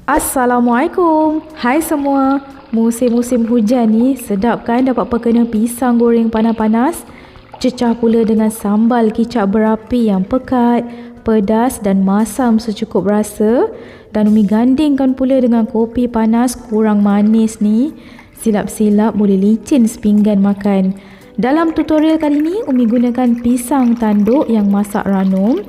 Assalamualaikum. Hai semua. Musim-musim hujan ni sedap kan dapat perkena pisang goreng panas-panas. Cecah pula dengan sambal kicap berapi yang pekat, pedas dan masam secukup rasa. Dan Umi gandingkan pula dengan kopi panas kurang manis ni. Silap-silap boleh licin sepinggan makan. Dalam tutorial kali ni Umi gunakan pisang tanduk yang masak ranum.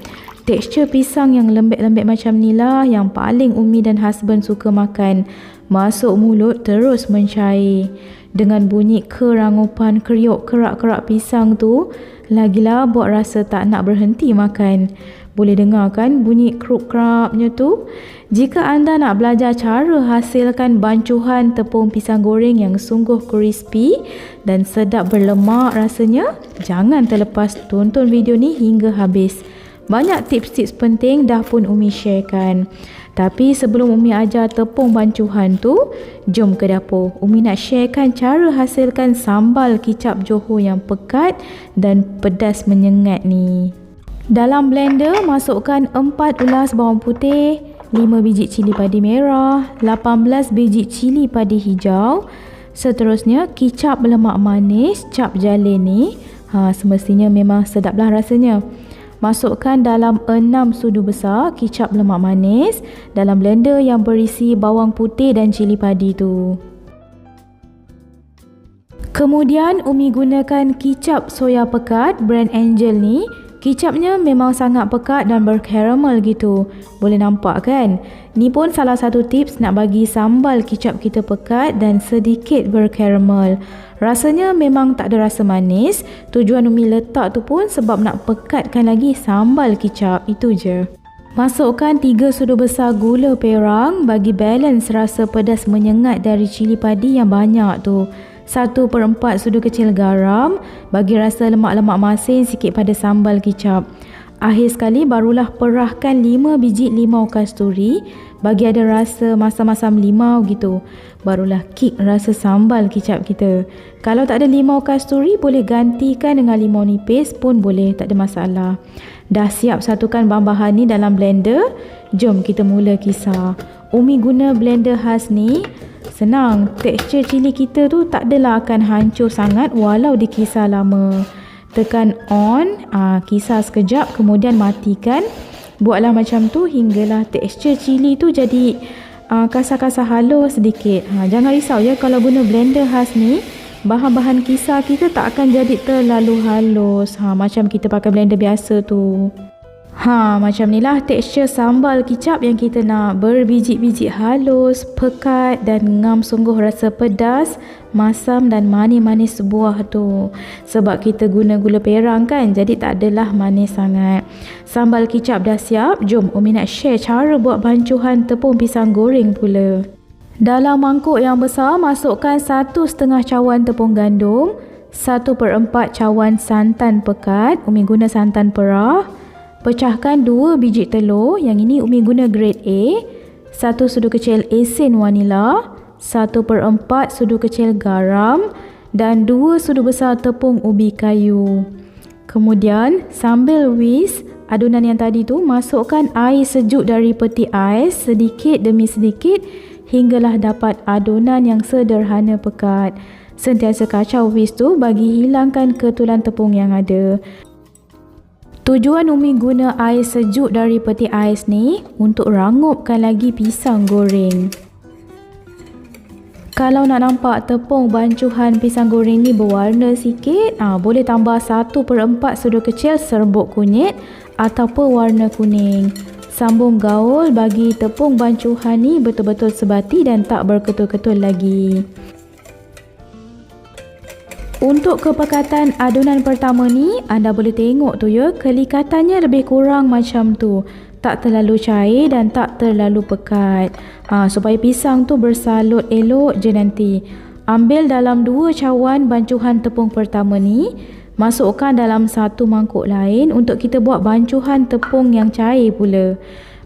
Tekstur pisang yang lembek-lembek macam ni lah yang paling Umi dan husband suka makan. Masuk mulut terus mencair. Dengan bunyi kerangupan kriuk kerak-kerak pisang tu, lagilah buat rasa tak nak berhenti makan. Boleh dengar kan bunyi kruk-krapnya tu? Jika anda nak belajar cara hasilkan bancuhan tepung pisang goreng yang sungguh crispy dan sedap berlemak rasanya, jangan terlepas tonton video ni hingga habis. Banyak tips-tips penting dah pun Umi sharekan. Tapi sebelum Umi ajar tepung bancuhan tu, jom ke dapur. Umi nak sharekan cara hasilkan sambal kicap Johor yang pekat dan pedas menyengat ni. Dalam blender, masukkan 4 ulas bawang putih, 5 biji cili padi merah, 18 biji cili padi hijau. Seterusnya, kicap berlemak manis, cap jalin ni. Semestinya memang sedaplah rasanya. Masukkan dalam 6 sudu besar kicap lemak manis dalam blender yang berisi bawang putih dan cili padi tu. Kemudian Umi gunakan kicap soya pekat brand Angel ni. Kicapnya memang sangat pekat dan berkaramel gitu. Boleh nampak kan? Ni pun salah satu tips nak bagi sambal kicap kita pekat dan sedikit berkaramel. Rasanya memang tak ada rasa manis. Tujuan Umi letak tu pun sebab nak pekatkan lagi sambal kicap. Itu je. Masukkan 3 sudu besar gula perang bagi balance rasa pedas menyengat dari cili padi yang banyak tu. 1/4 sudu kecil garam bagi rasa lemak-lemak masin sikit pada sambal kicap. Akhir sekali barulah perahkan 5 biji limau kasturi bagi ada rasa masam-masam limau gitu. Barulah kick rasa sambal kicap kita. Kalau tak ada limau kasturi boleh gantikan dengan limau nipis pun boleh, tak ada masalah. Dah siap satukan bahan-bahan ni dalam blender. Jom kita mula kisar. Umi guna blender khas ni. Senang, tekstur cili kita tu tak adalah akan hancur sangat walau dikisar lama. Tekan on, kisar sekejap kemudian matikan. Buatlah macam tu hinggalah tekstur cili tu jadi kasar-kasar halus sedikit. Jangan risau ya, kalau guna blender khas ni, bahan-bahan kisar kita tak akan jadi terlalu halus. Macam kita pakai blender biasa tu. Macam ni lah tekstur sambal kicap yang kita nak. Berbiji-biji halus, pekat dan ngam sungguh rasa pedas, masam dan manis-manis buah tu. Sebab kita guna gula perang kan, jadi tak adalah manis sangat. Sambal kicap dah siap. Jom Umi nak share cara buat bancuhan tepung pisang goreng pula. Dalam mangkuk yang besar, masukkan 1/2 cawan tepung gandum, 1/4 cawan santan pekat. Umi guna santan perah. Pecahkan 2 biji telur, yang ini Umi guna grade A, 1 sudu kecil esen vanila, 1/4 sudu kecil garam dan 2 sudu besar tepung ubi kayu. Kemudian sambil whisk adunan yang tadi tu, masukkan air sejuk dari peti ais sedikit demi sedikit hinggalah dapat adunan yang sederhana pekat. Sentiasa kacau whisk tu bagi hilangkan ketulan tepung yang ada. Tujuan Umi guna air sejuk dari peti ais ni untuk rangupkan lagi pisang goreng. Kalau nak nampak tepung bancuhan pisang goreng ni berwarna sikit, boleh tambah 1/4 sudu kecil serbuk kunyit atau pewarna kuning. Sambung gaul bagi tepung bancuhan ni betul-betul sebati dan tak berketul-ketul lagi. Untuk kepekatan adunan pertama ni, anda boleh tengok tu ya, kelikatannya lebih kurang macam tu. Tak terlalu cair dan tak terlalu pekat. Supaya pisang tu bersalut elok je nanti. Ambil dalam 2 cawan bancuhan tepung pertama ni, masukkan dalam 1 mangkuk lain untuk kita buat bancuhan tepung yang cair pula.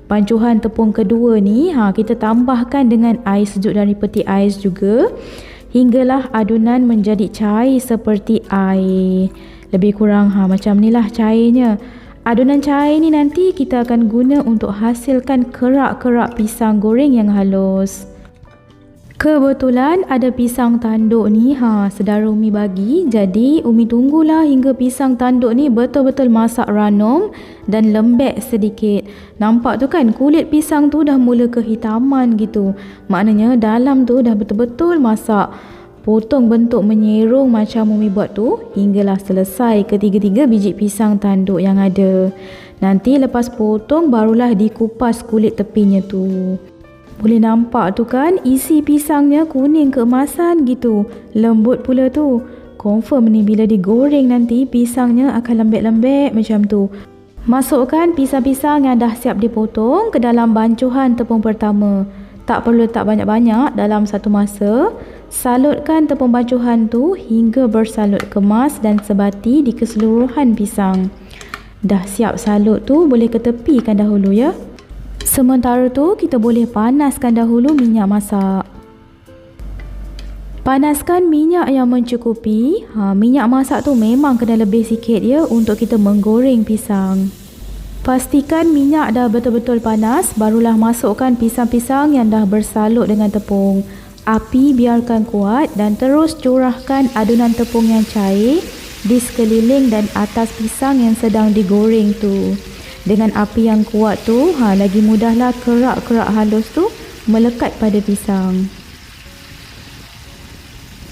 Bancuhan tepung kedua ni, kita tambahkan dengan air sejuk dari peti ais juga. Hinggalah adunan menjadi cair seperti air. Lebih kurang macam ni lah cairnya. Adunan cair ni nanti kita akan guna untuk hasilkan kerak-kerak pisang goreng yang halus. Kebetulan ada pisang tanduk ni, saudara Umi bagi. Jadi Umi tunggulah hingga pisang tanduk ni betul-betul masak ranum dan lembek sedikit. Nampak tu kan, kulit pisang tu dah mula kehitaman gitu. Maknanya dalam tu dah betul-betul masak. Potong bentuk menyerong macam Umi buat tu hinggalah selesai ketiga-tiga biji pisang tanduk yang ada. Nanti lepas potong barulah dikupas kulit tepinya tu. Boleh nampak tu kan, isi pisangnya kuning keemasan gitu. Lembut pula tu. Confirm ni bila digoreng nanti pisangnya akan lembek-lembek macam tu. Masukkan pisang-pisang yang dah siap dipotong ke dalam bancuhan tepung pertama. Tak perlu letak banyak-banyak dalam satu masa. Salutkan tepung bancuhan tu hingga bersalut kemas dan sebati di keseluruhan pisang. Dah siap salut tu, boleh ketepikan dahulu ya. Sementara tu kita boleh panaskan dahulu minyak masak. Panaskan minyak yang mencukupi. Minyak masak tu memang kena lebih sikit ya untuk kita menggoreng pisang. Pastikan minyak dah betul-betul panas, barulah masukkan pisang-pisang yang dah bersalut dengan tepung. Api biarkan kuat dan terus curahkan adunan tepung yang cair di sekeliling dan atas pisang yang sedang digoreng tu. Dengan api yang kuat tu, lagi mudahlah kerak-kerak halus tu melekat pada pisang.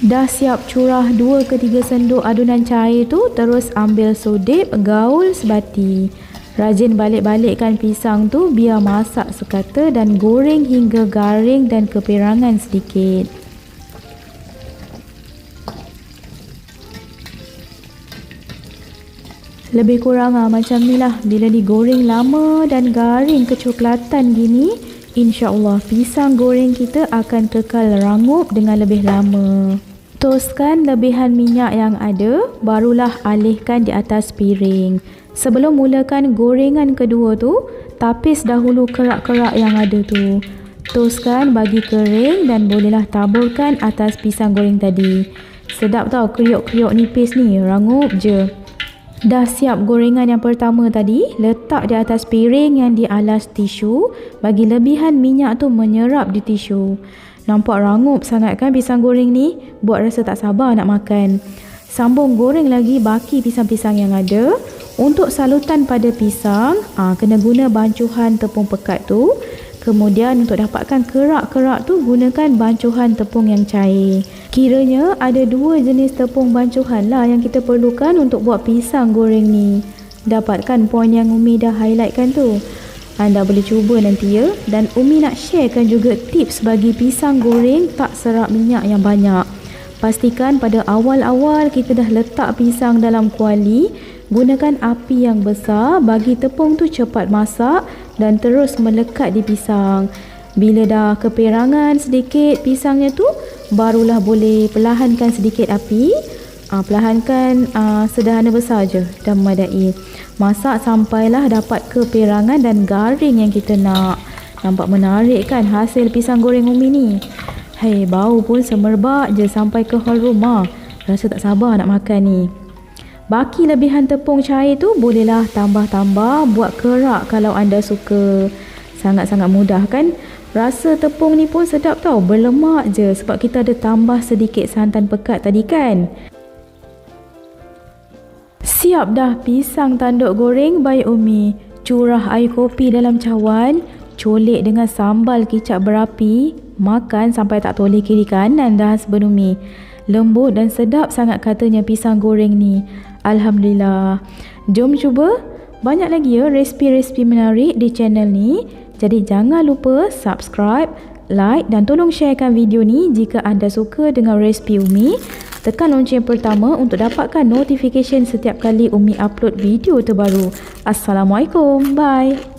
Dah siap curah 2 ke 3 sendok adunan cair tu, terus ambil sodep, gaul sebati. Rajin balik-balikkan pisang tu biar masak sekata dan goreng hingga garing dan keperangan sedikit. Lebih kurang macam ni lah. Bila digoreng lama dan garing kecoklatan gini, insya-Allah pisang goreng kita akan kekal rangup dengan lebih lama. Toskan lebihan minyak yang ada, barulah alihkan di atas piring. Sebelum mulakan gorengan kedua tu, tapis dahulu kerak-kerak yang ada tu. Toskan bagi kering dan bolehlah taburkan atas pisang goreng tadi. Sedap tau, kriuk-kriuk nipis ni, rangup je. Dah siap gorengan yang pertama tadi, letak di atas piring yang dialas tisu, bagi lebihan minyak tu menyerap di tisu. Nampak rangup sangat kan pisang goreng ni? Buat rasa tak sabar nak makan. Sambung goreng lagi baki pisang-pisang yang ada. Untuk salutan pada pisang, kena guna bancuhan tepung pekat tu. Kemudian untuk dapatkan kerak-kerak tu, gunakan bancuhan tepung yang cair. Kiranya ada 2 jenis tepung bancuhan lah yang kita perlukan untuk buat pisang goreng ni. Dapatkan poin yang Umi dah highlightkan tu. Anda boleh cuba nanti ya. Dan Umi nak sharekan juga tips bagi pisang goreng tak serap minyak yang banyak. Pastikan pada awal-awal kita dah letak pisang dalam kuali. Gunakan api yang besar bagi tepung tu cepat masak dan terus melekat di pisang. Bila dah keperangan sedikit pisangnya tu, barulah boleh perlahankan sedikit api. Perlahankan sederhana besar je dan memadai. Masak sampailah dapat keperangan dan garing yang kita nak. Nampak menarik kan hasil pisang goreng Umi ni? Hei, bau pun semerbak je sampai ke hall rumah. Rasa tak sabar nak makan ni. Baki lebihan tepung cair tu bolehlah tambah-tambah buat kerak kalau anda suka. Sangat-sangat mudah kan? Rasa tepung ni pun sedap tau, berlemak je sebab kita ada tambah sedikit santan pekat tadi kan. Siap dah pisang tanduk goreng by Umi. Curah air kopi dalam cawan, colek dengan sambal kicap berapi, makan sampai tak toleh kiri kanan dah husband Umi. Lembut dan sedap sangat katanya pisang goreng ni. Alhamdulillah. Jom cuba. Banyak lagi ya resipi-resipi menarik di channel ni. Jadi jangan lupa subscribe, like dan tolong sharekan video ni jika anda suka dengan resipi Umi. Tekan lonceng pertama untuk dapatkan notification setiap kali Umi upload video terbaru. Assalamualaikum. Bye.